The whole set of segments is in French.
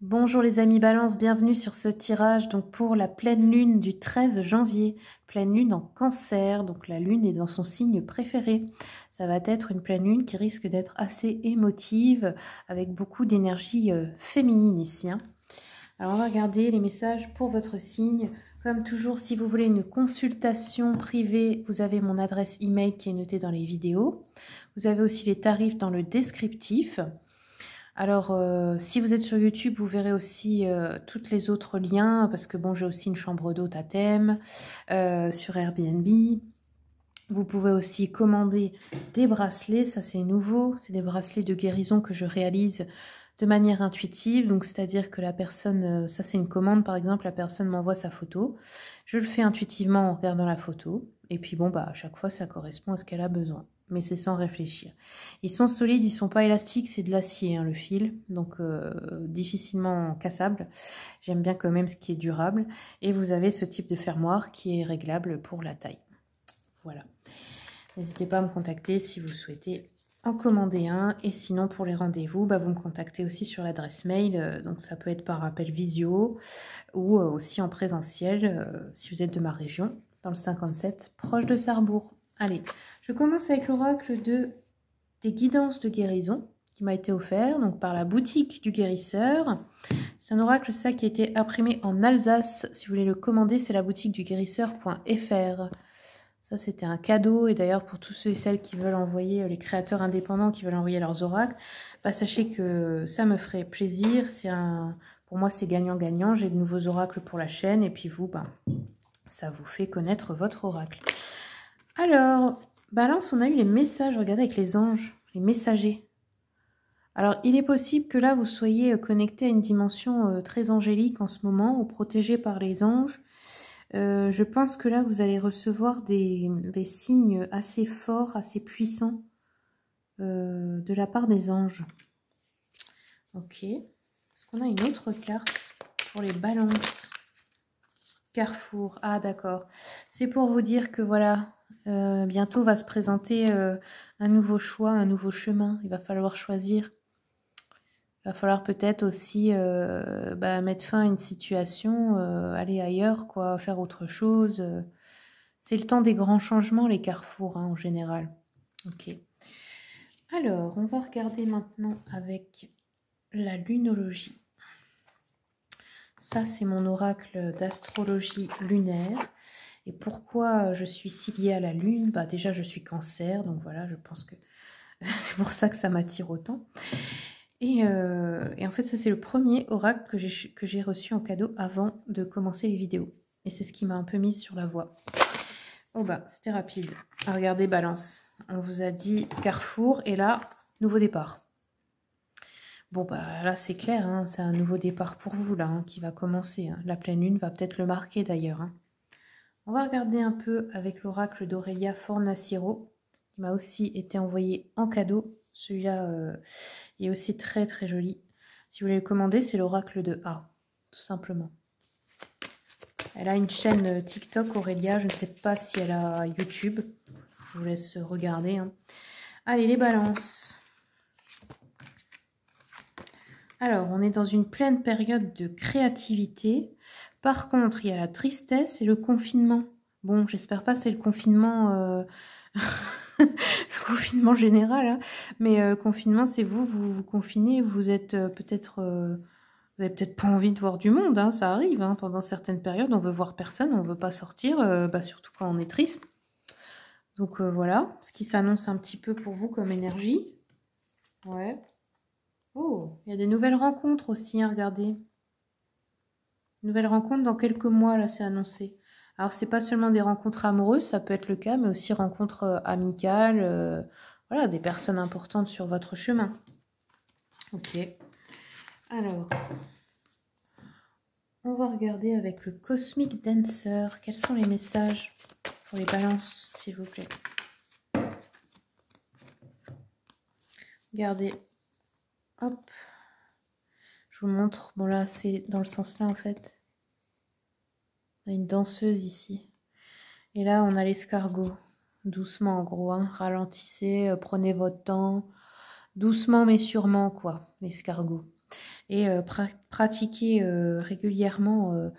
Bonjour les amis Balance, bienvenue sur ce tirage donc pour la pleine lune du 13 janvier, pleine lune en Cancer, donc la lune est dans son signe préféré. Ça va être une pleine lune qui risque d'être assez émotive avec beaucoup d'énergie féminine ici. Alors on va regarder les messages pour votre signe. Comme toujours, si vous voulez une consultation privée, vous avez mon adresse email qui est notée dans les vidéos. Vous avez aussi les tarifs dans le descriptif. Alors, si vous êtes sur YouTube, vous verrez aussi tous les autres liens, parce que bon, j'ai aussi une chambre d'hôte à thème sur Airbnb. Vous pouvez aussi commander des bracelets, ça c'est nouveau, c'est des bracelets de guérison que je réalise de manière intuitive, donc c'est-à-dire que la personne, ça c'est une commande par exemple, la personne m'envoie sa photo, je le fais intuitivement en regardant la photo, et puis bon, bah à chaque fois ça correspond à ce qu'elle a besoin. Mais c'est sans réfléchir. Ils sont solides, ils sont pas élastiques, c'est de l'acier hein, le fil, donc difficilement cassable. J'aime bien quand même ce qui est durable. Et vous avez ce type de fermoir qui est réglable pour la taille. Voilà. N'hésitez pas à me contacter si vous souhaitez en commander un. Et sinon pour les rendez-vous, bah, vous me contactez aussi sur l'adresse mail. Donc ça peut être par appel visio ou aussi en présentiel si vous êtes de ma région, dans le 57, proche de Sarrebourg. Allez, je commence avec l'oracle des guidances de guérison qui m'a été offert donc par la boutique du guérisseur. C'est un oracle ça qui a été imprimé en Alsace. Si vous voulez le commander, c'est la boutique du guérisseur.fr. Ça, c'était un cadeau. Et d'ailleurs, pour tous ceux et celles qui veulent envoyer, les créateurs indépendants qui veulent envoyer leurs oracles, bah, sachez que ça me ferait plaisir. Pour moi, c'est gagnant-gagnant. J'ai de nouveaux oracles pour la chaîne. Et puis vous, bah, ça vous fait connaître votre oracle. Alors, Balance, on a eu les messages, regardez, avec les anges, les messagers. Alors, il est possible que là, vous soyez connecté à une dimension très angélique en ce moment, ou protégé par les anges. Je pense que là, vous allez recevoir des signes assez forts, assez puissants de la part des anges. Ok. Est-ce qu'on a une autre carte pour les balances? Carrefour. Ah, d'accord. C'est pour vous dire que voilà, bientôt va se présenter un nouveau choix, un nouveau chemin. Il va falloir choisir. Il va falloir peut-être aussi mettre fin à une situation, aller ailleurs, quoi, faire autre chose. C'est le temps des grands changements, les carrefours, hein, en général. Ok. Alors, on va regarder maintenant avec la lunologie. Ça, c'est mon oracle d'astrologie lunaire. Et pourquoi je suis si liée à la lune? Bah, déjà, je suis cancer, donc voilà, je pense que c'est pour ça que ça m'attire autant. Et en fait, ça, c'est le premier oracle que j'ai reçu en cadeau avant de commencer les vidéos. Et c'est ce qui m'a un peu mise sur la voie. Oh bah, c'était rapide. Ah, regardez, Balance. On vous a dit Carrefour, et là, nouveau départ. Bon, bah là, c'est clair, hein, c'est un nouveau départ pour vous, là, hein, qui va commencer. Hein. La pleine lune va peut-être le marquer, d'ailleurs. Hein. On va regarder un peu avec l'oracle d'Aurelia Fornaciero, qui m'a aussi été envoyé en cadeau. Celui-là est aussi très, très joli. Si vous voulez le commander, c'est l'oracle de A, tout simplement. Elle a une chaîne TikTok, Aurélia. Je ne sais pas si elle a YouTube. Je vous laisse regarder. Hein. Allez, les balances. Alors, on est dans une pleine période de créativité. Par contre, il y a la tristesse et le confinement. Bon, j'espère pas c'est le confinement... le confinement général. Hein. Mais confinement, c'est vous confinez. Vous êtes peut-être... Vous n'avez peut-être pas envie de voir du monde, hein, ça arrive. Hein, pendant certaines périodes, on veut voir personne, on ne veut pas sortir, surtout quand on est triste. Donc voilà, ce qui s'annonce un petit peu pour vous comme énergie. Ouais. Oh, il y a des nouvelles rencontres aussi, hein, regardez. Nouvelles rencontres dans quelques mois, là, c'est annoncé. Alors, c'est pas seulement des rencontres amoureuses, ça peut être le cas, mais aussi rencontres amicales, voilà, des personnes importantes sur votre chemin. Ok. Alors, on va regarder avec le Cosmic Dancer. Quels sont les messages pour les balances, s'il vous plaît? Regardez. Hop. Je vous montre. Bon, là, c'est dans le sens là, en fait. On a une danseuse ici. Et là, on a l'escargot. Doucement, en gros. Hein. Ralentissez, prenez votre temps. Doucement, mais sûrement, quoi, l'escargot. Et pratiquez régulièrement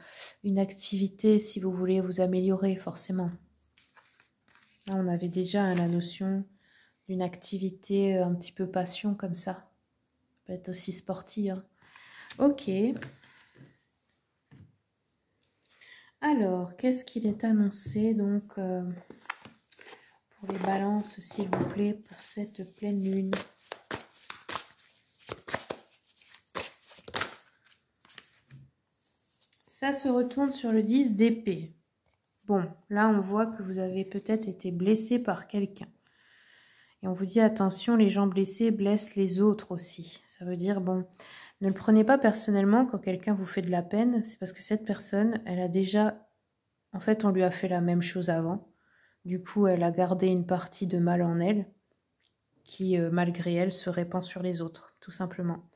une activité si vous voulez vous améliorer forcément. Là, on avait déjà la notion d'une activité un petit peu passion comme ça. Ça peut être aussi sportif. Hein. Ok. Alors, qu'est-ce qu'il est annoncé donc pour les balances, s'il vous plaît, pour cette pleine lune? Ça se retourne sur le 10 d'épée. Bon, là, on voit que vous avez peut-être été blessé par quelqu'un. Et on vous dit, attention, les gens blessés blessent les autres aussi. Ça veut dire, bon, ne le prenez pas personnellement quand quelqu'un vous fait de la peine. C'est parce que cette personne, elle a déjà... En fait, on lui a fait la même chose avant. Du coup, elle a gardé une partie de mal en elle qui, malgré elle, se répand sur les autres, tout simplement.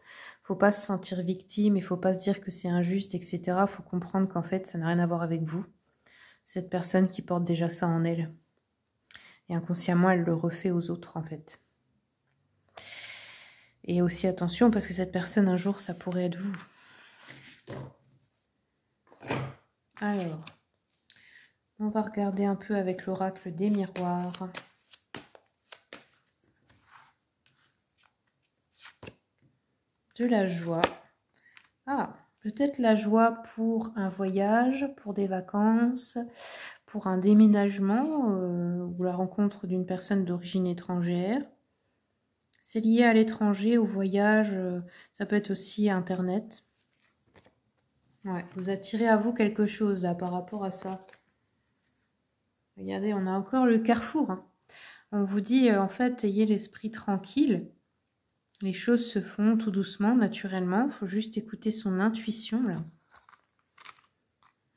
Faut pas se sentir victime, il faut pas se dire que c'est injuste, etc. Faut comprendre qu'en fait, ça n'a rien à voir avec vous. Cette personne qui porte déjà ça en elle. Et inconsciemment, elle le refait aux autres, en fait. Et aussi attention, parce que cette personne, un jour, ça pourrait être vous. Alors, on va regarder un peu avec l'oracle des miroirs. De la joie. Ah, peut-être la joie pour un voyage, pour des vacances, pour un déménagement ou la rencontre d'une personne d'origine étrangère. C'est lié à l'étranger, au voyage, ça peut être aussi Internet. Ouais, vous attirez à vous quelque chose là par rapport à ça. Regardez, on a encore le carrefour. Hein. On vous dit, en fait, ayez l'esprit tranquille. Les choses se font tout doucement, naturellement. Il faut juste écouter son intuition, là.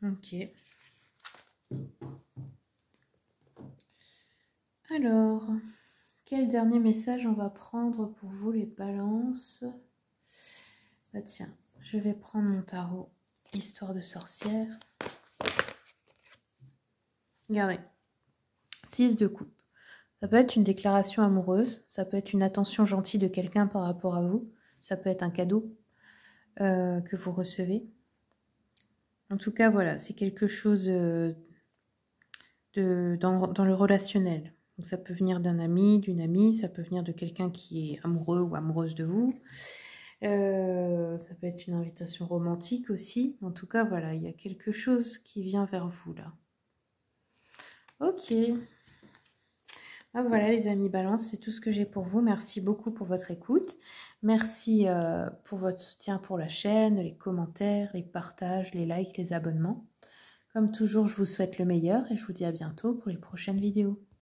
Ok. Alors, quel dernier message on va prendre pour vous, les balances? Bah tiens, je vais prendre mon tarot Histoire de sorcière. Regardez. 6 de coupe. Ça peut être une déclaration amoureuse, ça peut être une attention gentille de quelqu'un par rapport à vous, ça peut être un cadeau que vous recevez. En tout cas, voilà, c'est quelque chose dans le relationnel. Donc, ça peut venir d'un ami, d'une amie, ça peut venir de quelqu'un qui est amoureux ou amoureuse de vous. Ça peut être une invitation romantique aussi. En tout cas, voilà, il y a quelque chose qui vient vers vous là. Ok. Ah, voilà les amis Balance, c'est tout ce que j'ai pour vous. Merci beaucoup pour votre écoute. Merci pour votre soutien pour la chaîne, les commentaires, les partages, les likes, les abonnements. Comme toujours, je vous souhaite le meilleur et je vous dis à bientôt pour les prochaines vidéos.